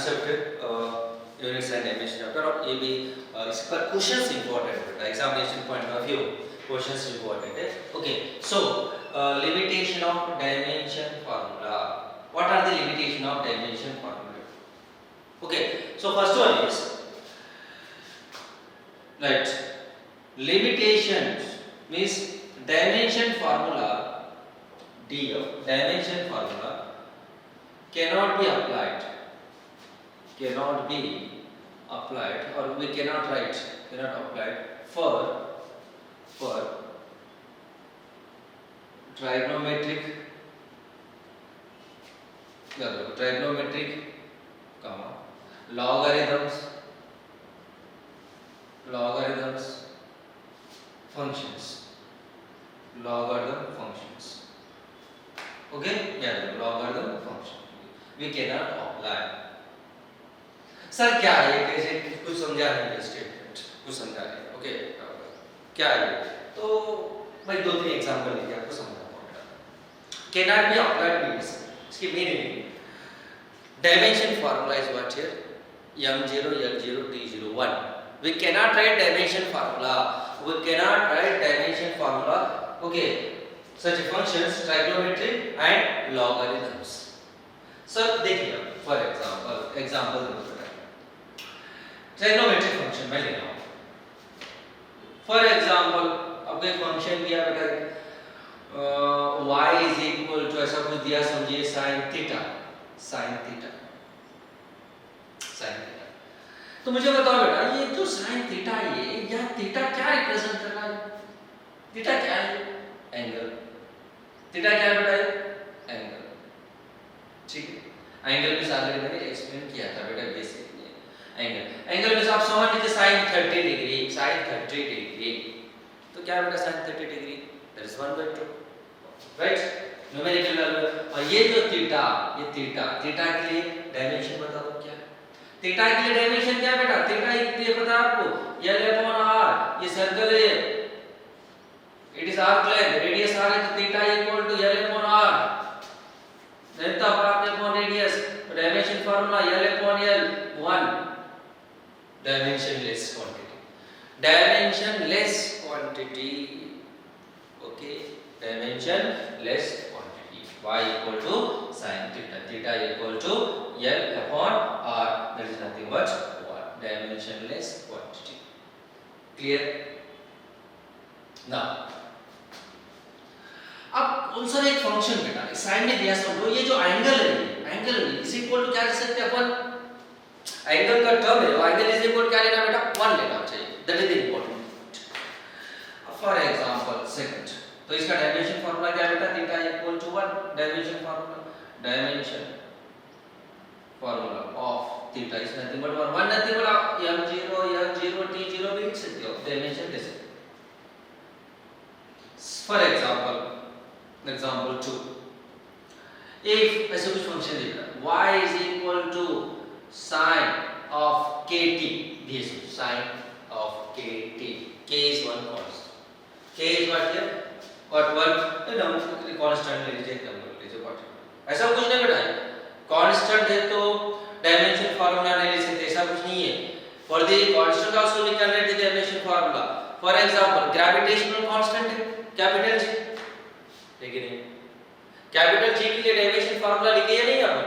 concept units and dimension chapter और ये भी इस पर क्वेश्चंस इंपॉर्टेंट है examination point of view questions important है okay so limitation of dimension formula what are the limitation of dimension formula okay so first one is right limitations means dimension formula df dimension formula cannot be applied or we cannot write cannot applied for trigonometric comma logarithms functions logarithm functions okay yeah logarithm function we cannot apply sir क्या है कैसे कुछ समझा नहीं statement कुछ समझा नहीं okay क्या है तो भाई दो तीन एग्जांपल लेके आपको समझाऊंगा cannot be applied means इसकी meaning dimension formula is what here m0 l0 t0 1 we cannot write dimension formula okay such functions trigonometry and logarithms so देखिए for example trigonometric function मैं ले रहा हूँ for example आपको एक function दिया बेटा y is equal to ऐसा कुछ दिया समझिए sin theta तो मुझे बताओ बेटा ये जो sin theta ये या theta क्या रिप्रेजेंट कर रहा है theta क्या है एंगल theta क्या है बेटा एंगल ठीक है एंगल में ऑलरेडी मैंने एक्सप्लेन किया था बेटा बेसिक में एंगल में आप समझ लीजिए sin 30 डिग्री तो क्या बेटा sin 30 degree that is 1/2 right numerical value और ये जो थीटा के लिए डायमेंशन बता दो क्या थीटा के लिए डायमेंशन क्या बेटा थीटा ये पता आपको l/r ये सर्कल है it is arc length radius r है तो theta equal to l/r length of arc upon radius dimension formula l/l 1 dimensionless quantity okay dimensionless quantity y equal to sin theta equal to l upon r that is nothing but what dimensionless quantity clear now अब कौन सा एक function बेटा sign में दिया समझो ये जो एंगल है इज इक्वल टू क्या लिख सकते हैं अपन एंगल का टर्म है एंगल इज इक्वल क्या लेना बेटा 1 लेना चाहिए that is important for example second तो इसका डायमेंशन फार्मूला क्या बेटा theta equal to 1 dimension formula of theta is nothing but 1 nothing but m0 l0 t0 भी लिख सकते हो डायमेंशन दे सकते हो फॉर एग्जांपल 2 if ऐसे कुछ फंक्शन देगा y is equal to sin of kt this sin of kt k is one constant k is what here what one constant ले लीजिए नंबर लीजिए what ऐसा कुछ नहीं बेटा constant है तो डायमेंशन फार्मूला नहीं ले सकते ऐसा कुछ नहीं है for the constant also we can write the dimension formula for example gravitational constant है कैपिटल G लेकिन कैपिटल G के लिए डायमेंशन फार्मूला लिखे या नहीं अपन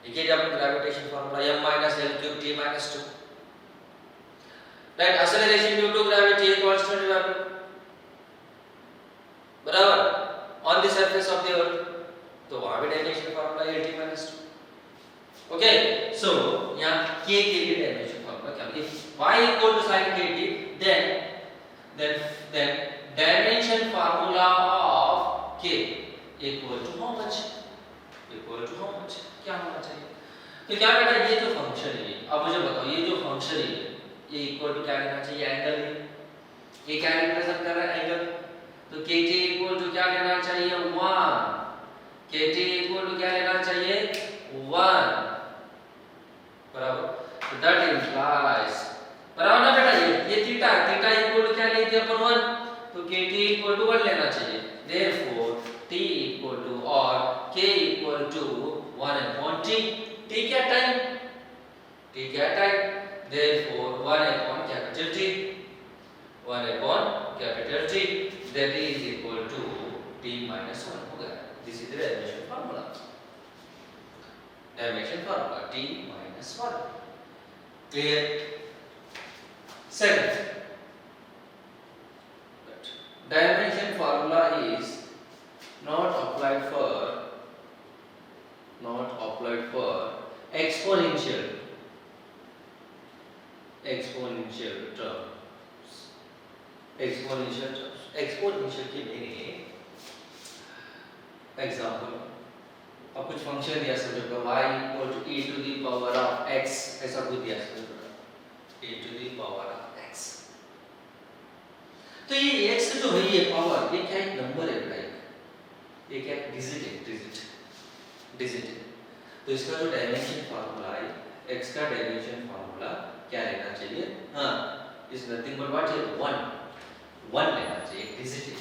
लिखिए जब gravitation formula m - l3 t - 2 right acceleration due to gravity constant value बराबर on the surface of the earth तो वहां भी dimension formula l t - 2 okay so यहां k के लिए डायमेंशन फार्मूला क्या है y = sin kt then dimension formula of k equal to how much क्या होना चाहिए तो क्या बेटा ये जो फंक्शन है अब मुझे बताओ ये जो फंक्शन है ये इक्वल टू क्या लेना चाहिए एंगल है ये क्या रिप्रेजेंट कर रहा है एंगल तो kt इक्वल टू क्या लेना चाहिए 1 kt इक्वल टू क्या लेना चाहिए 1 बराबर तो दैट इंप्लाइज बराबर ना बेटा ये थीटा इक्वल टू क्या लेते हैं अपन 1 तो kt इक्वल टू 1 लेना चाहिए therefore t equal to or k equal to 1 upon t t क्या टाइम, t क्या time, therefore 1 upon capital T, 1 upon capital T, that is equal to t minus 1 हो गया. This is the dimension formula. Dimension formula t minus 1. Clear? Second, dimension formula is not applied for exponential terms. Exponential की meaning, example, अब कुछ function दिया समझो y equal to e to the power of x, ऐसा कुछ दिया समझो e to the power of x. तो ये x जो है ये पावर, ये क्या एक नंबर है बेटा, ये क्या डिजिट है. तो इसका जो डायमेंशन फार्मूला है, x का डायमेंशन फार्मूला क्या लेना चाहिए, हाँ, is nothing but what is 1 लेना चाहिए, डिजिट है.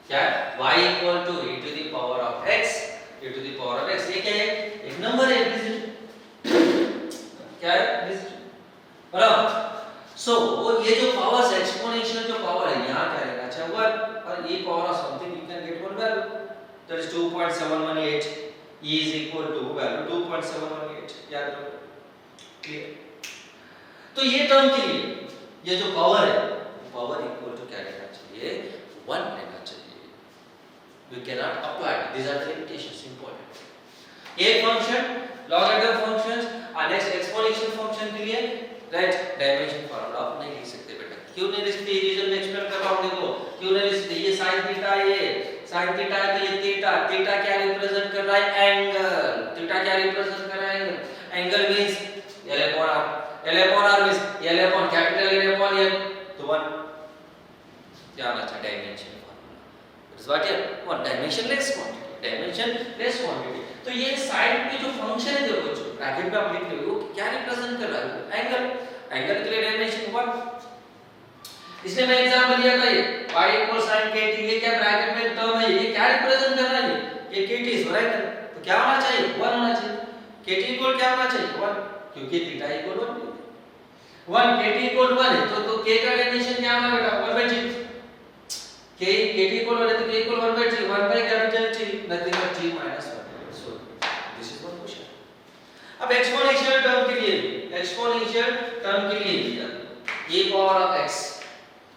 क्या y equal to e to the power of x, e to the power of x, ये क्या है, एक नंबर है, डिजिट, क्या है, डिजिट. बराबर. सो ये जो पावर्स एक्सपोनेंशियल जो पावर है यहाँ क्या लेना चाहिए 1, और e power of something you can get one value, that is 2.718, e is equal to value 2.718, याद रखो. क्लियर. तो ये टर्म के लिए ये जो पावर है, पावर इक्वल टू क्या लेना चाहिए, 1 लेना चाहिए. We cannot apply, these are the limitations, important. एक फंक्शन लॉगरिथम फंक्शंस और नेक्स्ट एक्सपोनेंशियल फंक्शन के लिए राइट डायमेंशन फार्मूला आप नहीं लिख सकते बेटा. क्यों नहीं लिख सकते, रीजन में एक्सप्लेन कर रहा हूं. देखो क्यों नहीं लिख सकते, ये sin थीटा, ये sin थीटा है, तो ये थीटा क्या रिप्रेजेंट कर रहा है, एंगल. थीटा क्या रिप्रेजेंट कर रहा है, angle means l upon r means l upon capital L upon l. तो 1 क्या आना चाहिए, dimension formula. That is what here, one dimensionless quantity. तो ये साइड पे जो फंक्शन है देखो, जो ब्रैकेट में आप लिख रहे हो क्या रिप्रेजेंट कर रहा है, एंगल के लिए डायमेंशन 1. इसलिए मैं एग्जांपल दिया था, ये y equals sin kt, ये क्या ब्रैकेट में टर्म है, ये क्या रिप्रेजेंट कर रहा है, ये kt इज राइट. तो क्या होना चाहिए, 1 होना चाहिए. kt इक्वल क्या होना चाहिए, 1, क्योंकि थीटा इक्वल 1 kt इक्वल 1 है. तो k का डायमेंशन क्या होगा बेटा, 1/t. kt इक्वल 1 है तो k equal 1/t, 1 by capital T, nothing but t minus 1. So this is one question. अब एक्सपोनेंशियल टर्म के लिए e पावर ऑफ x,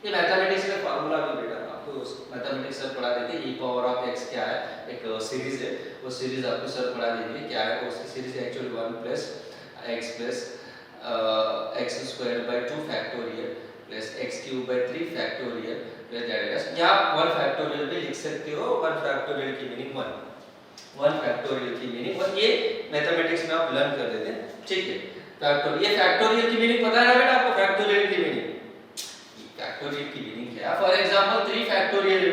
ये मैथमेटिक्स में फार्मूला भी बेटा आपको मैथमेटिक्स सर पढ़ा देंगे. e पावर ऑफ x क्या है, एक सीरीज है, वो सीरीज आपको सर पढ़ा देंगे क्या है. वो series actually 1 plus x plus x squared by 2 factorial plus x cubed by 3 factorial plus that. या 1 factorial भी लिख सकते हो, 1 factorial की मीनिंग 1 factorial की मीनिंग 1, ये मैथमेटिक्स में आप लर्न कर देते हैं. ठीक है, फैक्टोरियल, ये फैक्टोरियल की मीनिंग पता है ना बेटा आपको, फैक्टोरियल की मीनिंग क्या है. फॉर एग्जांपल 3 फैक्टोरियल,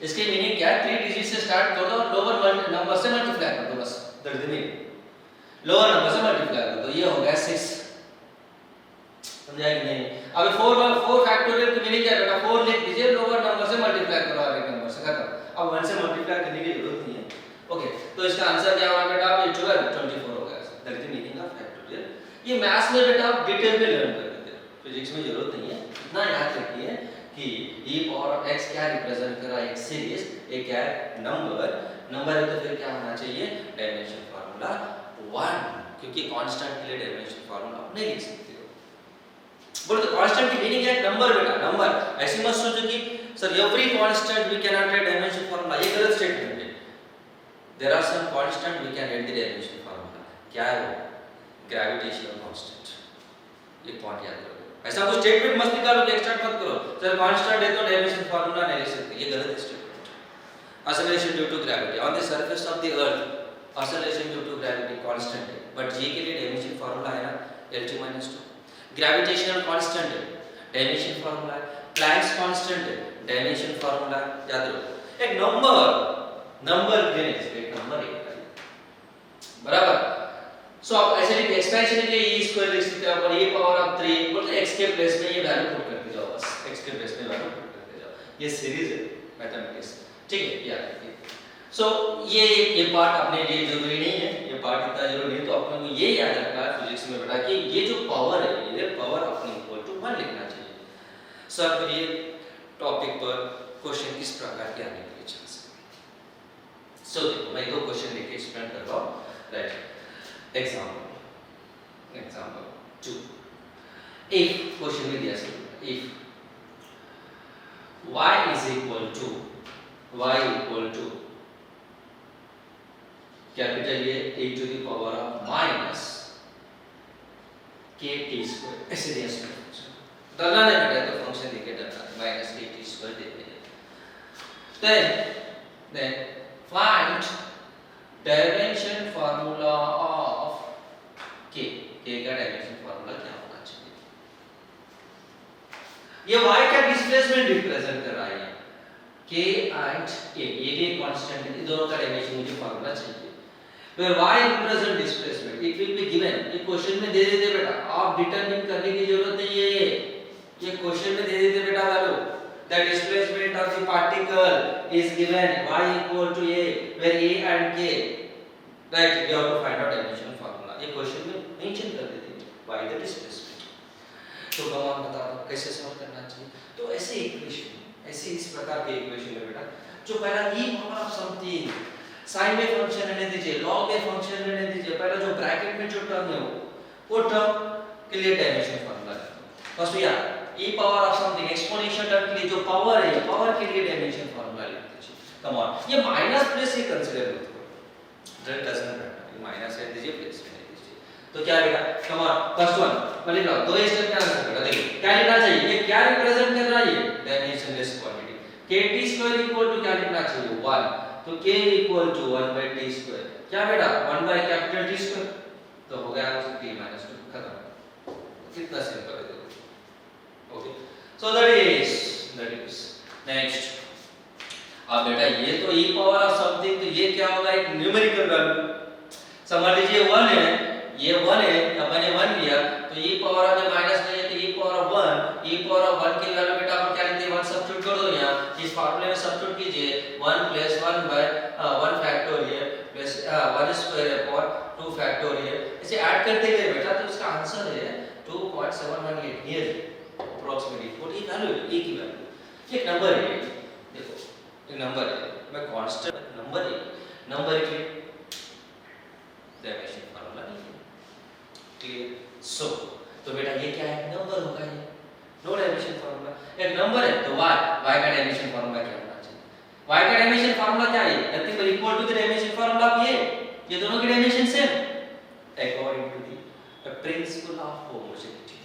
इसकी मीनिंग क्या है, 3 डिजिट से स्टार्ट कर दो, लोअर नंबर से मल्टीप्लाई कर दो, बस that is the meaning. Lower number से मल्टीप्लाई कर दो, ये हो गया 6. समझा कि नहीं. अब 4 फैक्टोरियल की मीनिंग क्या है बेटा, 4 लिख दीजिए, लोअर नंबर से मल्टीप्लाई करो हर एक नंबर से, खत्म. अब 1 से मल्टीप्लाई करने की जरूरत नहीं है. ओके, तो इसका आंसर क्या होगा बेटा, आप ये 24 हो गया. That is the meaning of factorial. ये मैथ्स में बेटा आप डिटेल में लर्न कर लेते हैं, फिजिक्स में जरूरत नहीं है. इतना याद रखिए कि e पावर ऑफ x क्या रिप्रेजेंट कर रहा है, एक सीरीज, एक क्या है, नंबर है, तो फिर क्या होना चाहिए, डायमेंशन फार्मूला 1, क्योंकि कांस्टेंट के लिए डायमेंशन फार्मूला आप नहीं लिख सकते हो. बोलो तो कांस्टेंट की मीनिंग है नंबर बेटा, नंबर. ऐसे मत सोचो कि sir every constant we can write dimension formula, ये गलत स्टेटमेंट है. There are some constant we can write the dimension formula. क्या है वो, ग्रेविटेशनल कांस्टेंट. ये पॉइंट याद करो. ऐसा कुछ स्टेटमेंट मत निकालो कि एक्सट्रैक्ट मत करो, सर कांस्टेंट है तो डायमेंशन फार्मूला नहीं लिख सकते, ये गलत statement. Acceleration due to gravity on the surface of the earth, acceleration due to gravity constant है, बट g के लिए डायमेंशन फार्मूला है ना L2 - 2. ग्रेविटेशनल कांस्टेंट है, डायमेंशन फार्मूला है. प्लैंक्स कांस्टेंट है, डायमेंशन फार्मूला, याद रखो. एक नंबर देने से एक नंबर है बराबर. सो आप ऐसे लिख, एक्सपेंशन के लिए e स्क्वायर लिख सकते हो, और e पावर ऑफ 3 बोलते x के प्लेस में ये वैल्यू पुट करते जाओ, बस x के प्लेस में वैल्यू पुट करते जाओ. ये सीरीज है मैथमेटिक्स. ठीक है, याद रखिए. सो ये पार्ट अपने लिए जरूरी नहीं है, ये पार्ट इतना जरूरी नहीं, तो अपने को ये याद रखना है फिजिक्स में बेटा कि ये जो पावर है, ये पावर अपने इक्वल टू 1 लिखना चाहिए। सर फिर ये टॉपिक पर क्वेश्चन किस प्रकार के आने के चांस है। सो देखो मैं दो क्वेश्चन लेके एक्सप्लेन कर रहा हूँ। राइट, एग्जांपल 2, इफ क्वेश्चन में दिया है if y is equal to capital ये a to the power of minus kt square, ऐसे दिया फंक्शन डरना नहीं बेटा, तो फंक्शन देके डरना minus kt square दे दिया। then find dimension formula of k का डायमेंशन फार्मूला क्या होना चाहिए। ये y का डिस्प्लेसमेंट रिप्रेजेंट कर रहा है, k and a ये भी कांस्टेंट है, दोनों का डायमेंशन मुझे फार्मूला चाहिए। where y represent displacement, it will be given, ये क्वेश्चन में दे देते बेटा, आप डिटरमिन करने की जरूरत नहीं है, ये क्वेश्चन में दे देते बेटा value, the displacement of the particle is given y equal to a, where a and k, right, we have to find out dimension formula, ये क्वेश्चन में मेंशन कर देते y the displacement। तो कमान बता दो कैसे सॉल्व करना चाहिए। तो ऐसे इक्वेशन, ऐसे इस प्रकार के इक्वेशन में बेटा जो पहला e power of something sine में फंक्शन रहने दीजिए, लॉग में फंक्शन रहने दीजिए, पहला जो ब्रैकेट में जो टर्म है वो टर्म के लिए डायमेंशन फार्मूला है। फर्स्ट यार e power of something exponential term के लिए जो पावर है, पावर के लिए डायमेंशन फार्मूला लिख दीजिए। कम ऑन, ये माइनस प्लस ही कंसीडर मत करो, दैट डजंट मैटर, ये माइनस है दीजिए प्लस है दीजिए। तो क्या बेटा, कम ऑन फर्स्ट वन पहले लो, दो स्टेप का आंसर बेटा देखिए क्या लिखना चाहिए, ये क्या रिप्रेजेंट कर रहा है, ये dimensionless quantity, kt square equal to क्या लिखना चाहिए 1, तो k equal to 1 by t square, क्या बेटा 1 by कैपिटल T स्क्वायर, तो हो गया आंसर t minus 2 खत्म। कितना सिंपल है देखो। Okay, so that is next. अब बेटा ये तो e पावर ऑफ समथिंग, तो ये क्या होगा, एक न्यूमेरिकल वैल्यू, समझ लीजिए 1 है, ये 1 है, अपन ने 1 लिया, तो e पावर ऑफ माइनस नहीं है, तो e power of 1, e power of 1 की वैल्यू बेटा अपन क्या लिखते हैं, 1 सब्स्टिट्यूट कर दो यहाँ, इस फार्मूले में सब्स्टिट्यूट कीजिए 1 plus 1 by 1 factorial plus 1 square upon 2 factorial, इसे ऐड करते गए बेटा तो इसका आंसर है 2.718 नियरली अप्रोक्सीमेटली 40 वैल्यू, ए की वैल्यू, एक नंबर है, देखो एक नंबर है, मैं कांस्टेंट नंबर के डायमेंशन फार्मूला नहीं है, क्लियर। सो तो बेटा ये क्या है, नंबर होगा, ये नो डायमेंशन फार्मूला, एक नंबर है तो y का डायमेंशन फार्मूला क्या होना चाहिए, y का डायमेंशन फार्मूला क्या है, nothing but equal to the dimension formula of ये दोनों की dimension same according to the principle of homogeneity.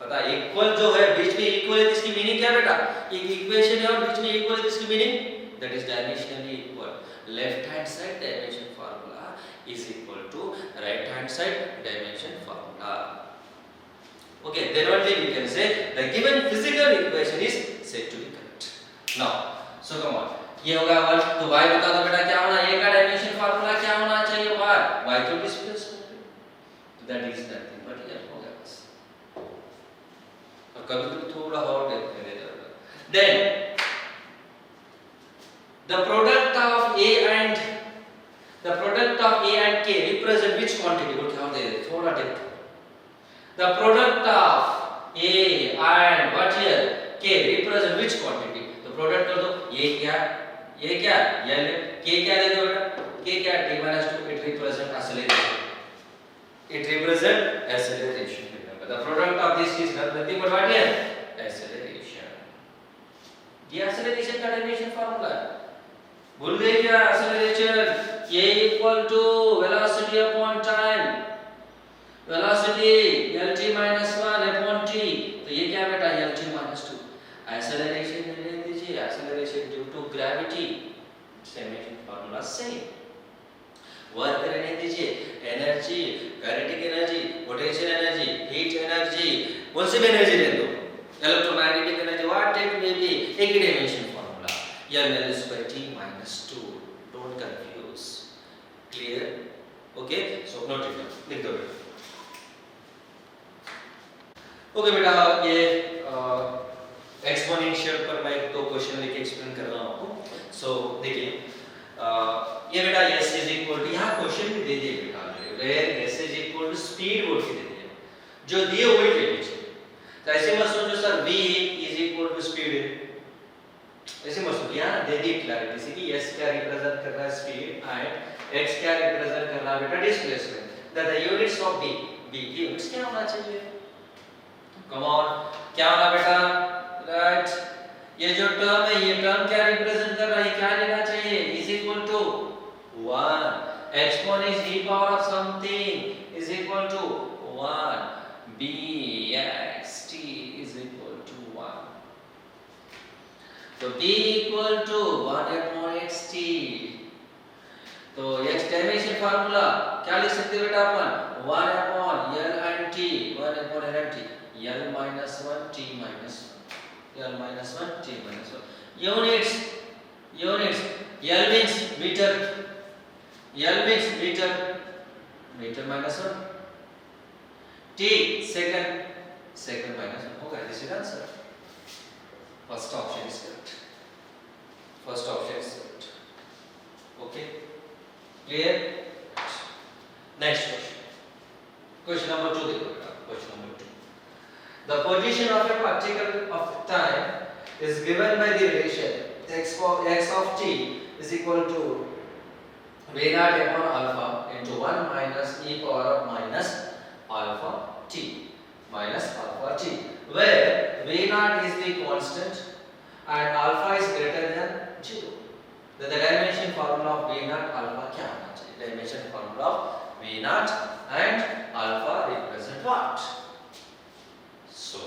पता इक्वल जो है बीच में इक्वल है, इसकी मीनिंग क्या बेटा, एक इक्वेशन है और बीच में इक्वल है, इसकी meaning that is dimensionally equal, left hand side dimension formula is equal to right hand side dimension formula. Okay, then only we can say the given physical equation is said to be correct. Now, so come on, ये होगा 1, तो y बता दो बेटा क्या होना, a का dimension formula क्या होना चाहिए, y तो displacement, that is nothing but ये हो गया बस, और कभी थोड़ा और देखने देगा। Then the product of a and k represent which quantity, वो ध्यान दे थोड़ा देखो, the product of a and what here k represent which quantity, तो प्रोडक्ट कर दो, ये क्या l, k क्या दे दो बेटा, k क्या t minus 2, it represent acceleration, remember the product of this is nothing but what here, acceleration, ये acceleration का डायमेंशन फार्मूला है, भूल गए क्या, acceleration a equal to velocity upon time, velocity lt minus 1 upon t, तो ये क्या बेटा lt minus 2, acceleration ले लीजिए, acceleration due to gravity, dimension formula same, work रहने दीजिए, energy, kinetic energy, potential energy, heat energy, कौन सी भी एनर्जी ले दो, electromagnetic energy, what it may be, एक ही dimension formula, ml square t minus 2, don't confuse, clear. Okay, so note it, लिख दो बेटा। ओके बेटा, ये एक्सपोनेंशियल पर मैं दो क्वेश्चन लेके एक्सप्लेन कर रहा हूं आपको। सो देखिए ये बेटा s इज इक्वल टू, यहाँ क्वेश्चन भी दे दिए बेटा where s is equal to speed बोल के दे दिया, जो दिए वही ले लीजिए। तो ऐसे मत सोचो sir v is equal to speed है, ऐसे मत सोचिए, यहाँ दे दी क्लैरिटी से कि s क्या रिप्रेजेंट कर रहा है स्पीड एंड x क्या रिप्रेजेंट कर रहा है बेटा displacement, that the units of b की यूनिट्स क्या होना चाहिए, कम ऑन क्या होना बेटा, राइट। ये जो टर्म है ये टर्म क्या रिप्रेजेंट कर रहा है, क्या लेना चाहिए, is equal to 1 exponents e power of something is equal to 1 bxt is equal to 1। तो b equal to 1 upon xt, तो x डायमेंशन फार्मूला क्या लिख सकते हैं बेटा अपन, 1 upon l and t, 1 upon l and t, l minus 1 t minus 1, l minus 1 t minus 1, units l means meter, l means meter, meter minus 1, t second, second minus 1 होगा, this is answer, first option is correct, first option is correct, okay, clear। next question number 2 देखो बेटा, question number 2, the position of a particle of time is given by the relation x of t is equal to v naught upon alpha into 1 minus e power of minus alpha t, where v naught is the constant and alpha is greater than 0, then the dimension formula of v naught alpha क्या होना चाहिए, dimension formula of v naught and alpha represent what, so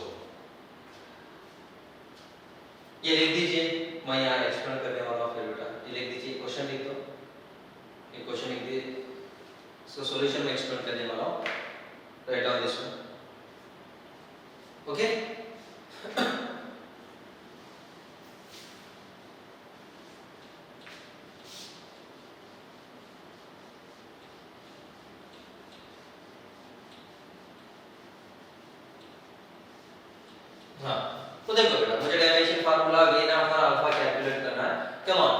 ये लिख दीजिए, मैं यहाँ explain करने वाला हूँ, फिर बेटा ये लिख दीजिए, क्वेश्चन लिख दो, ये क्वेश्चन लिख दीजिए, सो सॉल्यूशन में एक्सप्लेन करने वाला हूँ, write down this one, okay. हाँ तो देखो बेटा, मुझे डायमेंशन फार्मूला v naught और अल्फा कैलकुलेट करना है, कम ऑन,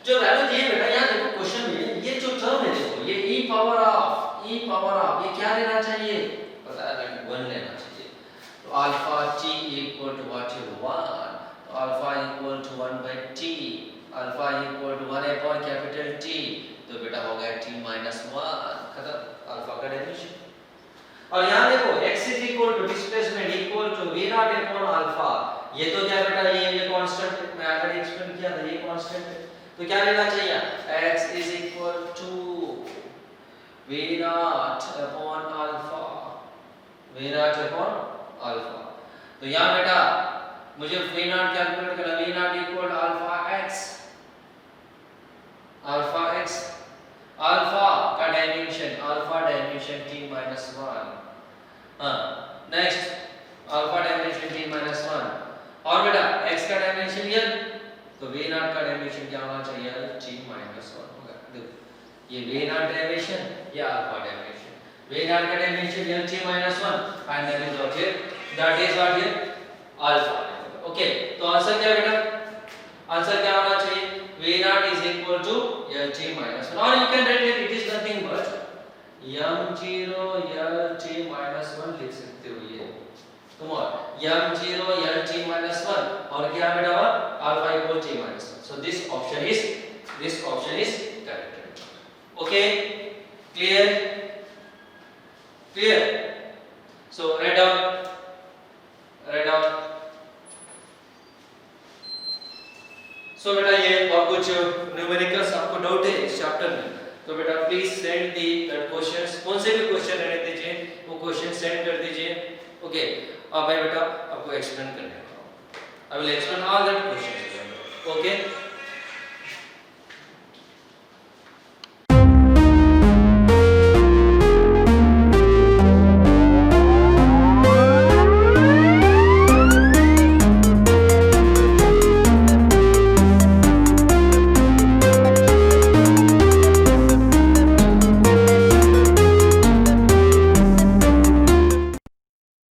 जो वैल्यू दिए बेटा यहाँ देखो क्वेश्चन में, ये जो टर्म है देखो, ये e पावर ऑफ ये क्या लेना चाहिए, पता है 1 लेना चाहिए, तो alpha t equal to what है 1, तो alpha equal to 1 by t, alpha equal to 1 upon capital T, तो बेटा हो गया t minus 1, खत्म अल्फा का डायमेंशन। और यहाँ देखो x is equal to displacement equal to v naught upon alpha, ये तो क्या बेटा ये कांस्टेंट, मैं आगे एक्सप्लेन किया था, ये कांस्टेंट है, तो क्या लेना चाहिए, x is equal to v naught upon alpha, v naught upon alpha, तो यहाँ बेटा मुझे v naught कैलकुलेट करना, v naught equal to alpha x, alpha का डायमेंशन t minus 1, हाँ next alpha dimension t minus 1, और बेटा x का डायमेंशन l, तो v naught का डायमेंशन क्या होना चाहिए, t minus 1 होगा, देखो ये v naught डायमेंशन, ये अल्फा डायमेंशन, v naught का dimension l t minus 1 and that is what here alpha, okay. तो आंसर क्या बेटा, आंसर क्या होना चाहिए, v naught is equal to l t minus 1, or you can write it is nothing but m0 l t minus 1 लिख सकते हो, ये तुम और m0 l t minus 1 और क्या बेटा alpha equal t minus 1, so this option is correct, okay, clear, so write down, सो बेटा ये और कुछ न्यूमेरिकल्स आपको डाउट है इस चैप्टर में, तो बेटा please send the that questions, कौन से भी क्वेश्चन रहने दीजिए, वो क्वेश्चन सेंड कर दीजिए, ओके। अब मैं बेटा आपको एक्सप्लेन करने वाला हूं, I will explain all that questions, okay.